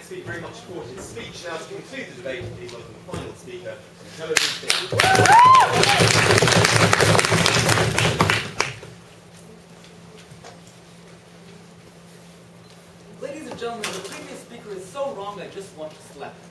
speaker very much supported his speech. Now, to conclude the debate, please welcome the final speaker, Tel Aviv B. Ladies and gentlemen, the previous speaker is so wrong I just want to slap him.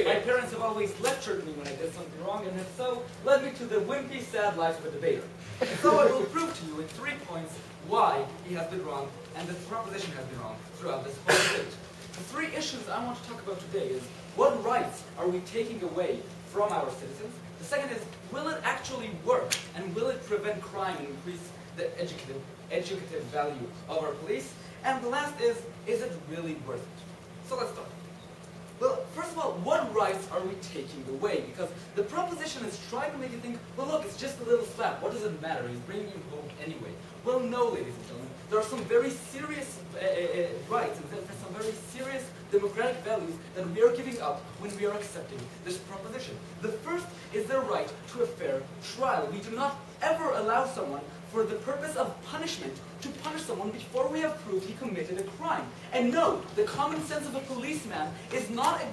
My parents have always lectured me when I did something wrong, and have so led me to the wimpy, sad life of a debater. And so I will prove to you in 3 points why he has been wrong, and the proposition has been wrong throughout this whole debate. The 3 issues I want to talk about today is, what rights are we taking away from our citizens? The second is, will it actually work, and will it prevent crime and increase the educative value of our police? And the last is it really worth it? So let's start. Well, first of all, what rights are we taking away? Because the proposition is trying to make you think, well look, it's just a little slap, what does it matter? He's bringing you home anyway. Well, no, ladies and gentlemen, there are some very serious rights and some very serious democratic values that we are giving up when we are accepting this proposition. The first is the right to a fair trial. We do not ever allow someone, for the purpose of punishment, to punish someone before we have proved he committed a crime. And no, the common sense of a policeman is not as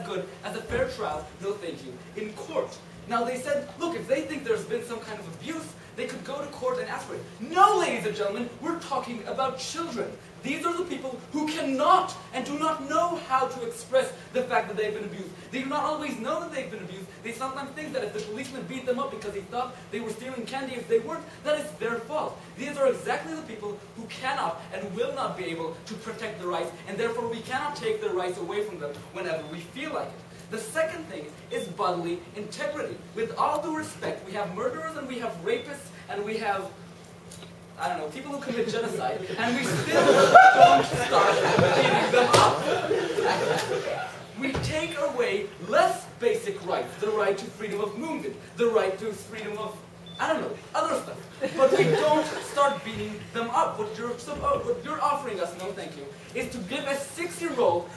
good as a fair trial, no thank you, in court. Now they said, look, if they think there's been some kind of abuse, they could go to court and ask for it. No, ladies and gentlemen, we're talking about children. These are the people who cannot and do not know how to express the fact that they've been abused. They do not always know that they've been abused. They sometimes think that if the policeman beat them up because he thought they were stealing candy, if they weren't, that is their fault. These are exactly the people who cannot and will not be able to protect the rights, and therefore we cannot take their rights away from them whenever we feel like it. The second thing is bodily integrity. With all due respect, we have murderers and we have rapists and we have, I don't know, people who commit genocide, and we still don't start beating them up. We take away less basic rights, the right to freedom of movement, the right to freedom of, I don't know, other stuff. But we don't start beating them up. What you're offering us, no thank you, is to give a 6-year-old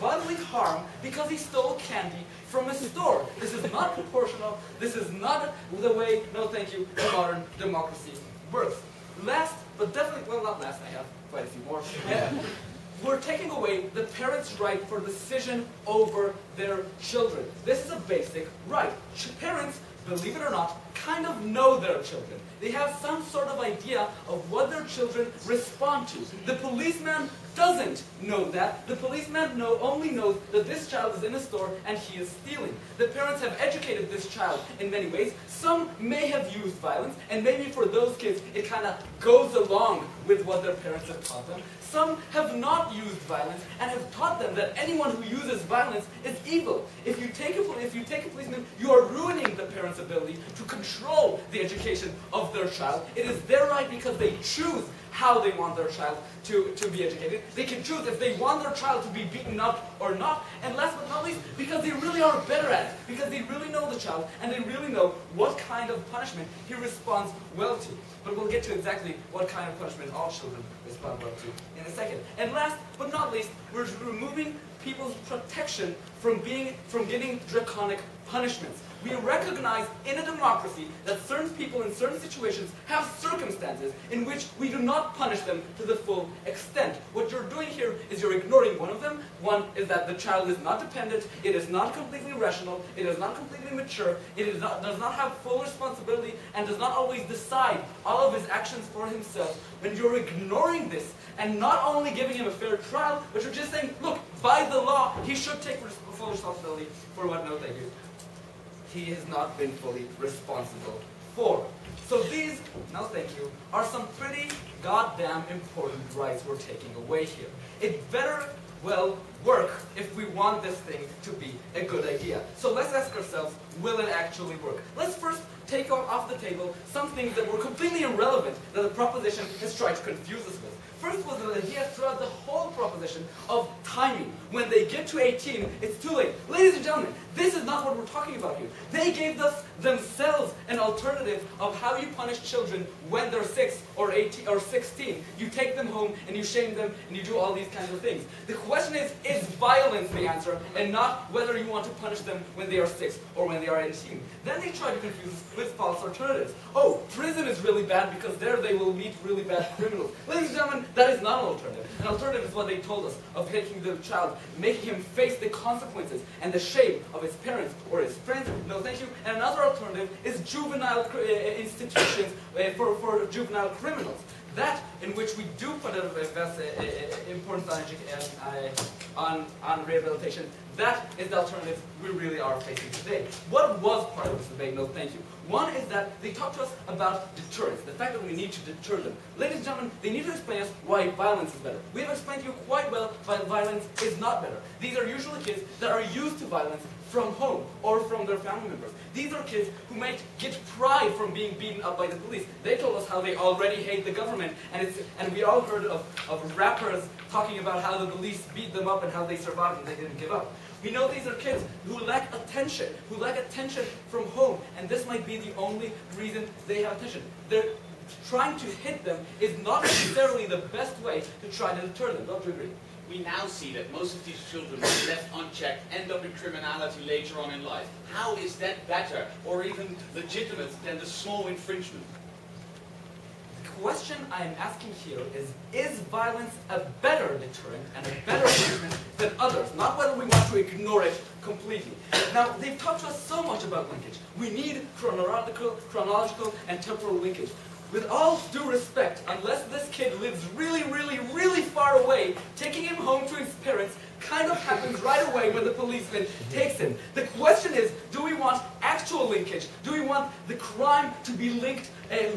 bodily harm because he stole candy from a store. This is not proportional. This is not the way, no thank you, the modern democracy works. Last, but definitely, well not last, I have quite a few more. We're taking away the parents' right for decision over their children. This is a basic right. Parents, believe it or not, kind of know their children. They have some sort of idea of what their children respond to. The policeman doesn't know that. The policeman only knows that this child is in a store and he is stealing. The parents have educated this child in many ways. Some may have used violence, and maybe for those kids it kind of goes along with what their parents have taught them. Some have not used violence and have taught them that anyone who uses violence is evil. If you take a policeman, you are ruining the parents' ability to control the education of their child. It is their right because they choose how they want their child to be educated. They can choose if they want their child to be beaten up or not. And last but not least, because they really are better at it. Because they really know the child and they really know what kind of punishment he responds well to. But we'll get to exactly what kind of punishment all children respond well to in a second. And last but not least, we're removing people's protection from getting draconic punishments. We recognize in a democracy that certain people in certain situations have circumstances in which we do not punish them to the full extent. What you're doing here is you're ignoring one of them. One is that the child is not dependent, it is not completely rational, it is not completely mature, it does not have full responsibility, and does not always decide all of his actions for himself. When you're ignoring this, and not only giving him a fair trial, but you're just saying, look, by the law, he should take full responsibility for what, no thank you, he has not been fully responsible for. So these, no thank you, are some pretty goddamn important rights we're taking away here. It better well work if we want this thing to be a good idea. So let's ask ourselves, will it actually work? Let's first take off the table some things that were completely irrelevant that the proposition has tried to confuse us with. First was the idea throughout the whole proposition of timing. When they get to 18, it's too late. Ladies and gentlemen, This is not what we're talking about here. They gave themselves an alternative of how you punish children when they're 6 or 18 or 16. You take them home and you shame them and you do all these kinds of things. The question is violence the answer, and not whether you want to punish them when they are 6 or when they are 18. Then they try to confuse with false alternatives. Oh, prison is really bad because there they will meet really bad criminals. Ladies and gentlemen, that is not an alternative. An alternative is what they told us of taking the child, making him face the consequences and the shame of his parents or his friends. No, thank you. And another alternative is juvenile institutions for juvenile criminals. That in which we do put an importance on rehabilitation, that is the alternative we really are facing today. What was part of this debate? No, thank you. One is that they talked to us about deterrence, the fact that we need to deter them. Ladies and gentlemen, they need to explain us why violence is better. We have explained to you quite well why violence is not better. These are usually kids that are used to violence from home or from their family members. These are kids who might get pride from being beaten up by the police. They told us how they already hate the government, and we all heard of rappers talking about how the police beat them up and how they survived and they didn't give up. We know these are kids who lack attention from home, and this might be the only reason they have attention. They're trying to hit them is not necessarily the best way to try to deter them. Don't you agree? We now see that most of these children, when left unchecked, end up in criminality later on in life. How is that better, or even legitimate, than the small infringement? The question I am asking here is violence a better deterrent and a better punishment than others? Not whether we want to ignore it completely. Now, they've talked to us so much about linkage. We need chronological and temporal linkage. With all due respect, unless this kid lives really, really, really far away, taking him home to his parents kind of happens right away when the policeman takes him. The question is, do we want actual linkage? Do we want the crime to be linked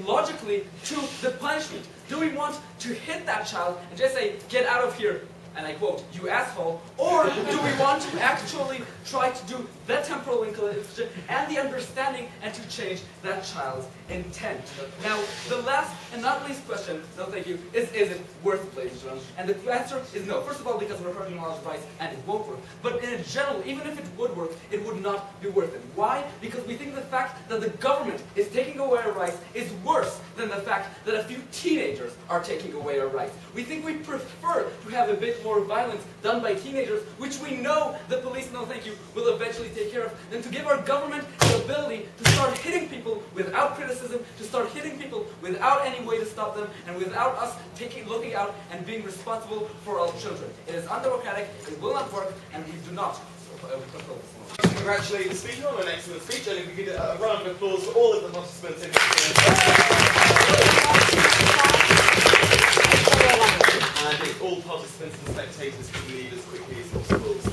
logically to the punishment? Do we want to hit that child and just say, get out of here, and I quote, you asshole, or do we want to actually try to do the temporal linkage and the understanding and to change that child's intent? Now, the last and not least question, no thank you, is it worth it, ladies and gentlemen? And the answer is no. First of all, because we're hurting a lot of rights and it won't work. But in general, even if it would work, it would not be worth it. Why? Because we think the fact that the government is taking away our rights is worse than the fact that a few teenagers are taking away our rights. We think we prefer to have a bit more violence done by teenagers, which we know the police, no thank you, will eventually take care of, than to give our government the ability to start hitting people without criticism, to start hitting people without any way to stop them, and without us looking out and being responsible for our children. It is undemocratic, it will not work, and we do not control this. Congratulate the speaker on an excellent speech, and if we could a round of applause for all of the participants in and if all participants and spectators could leave as quickly as possible.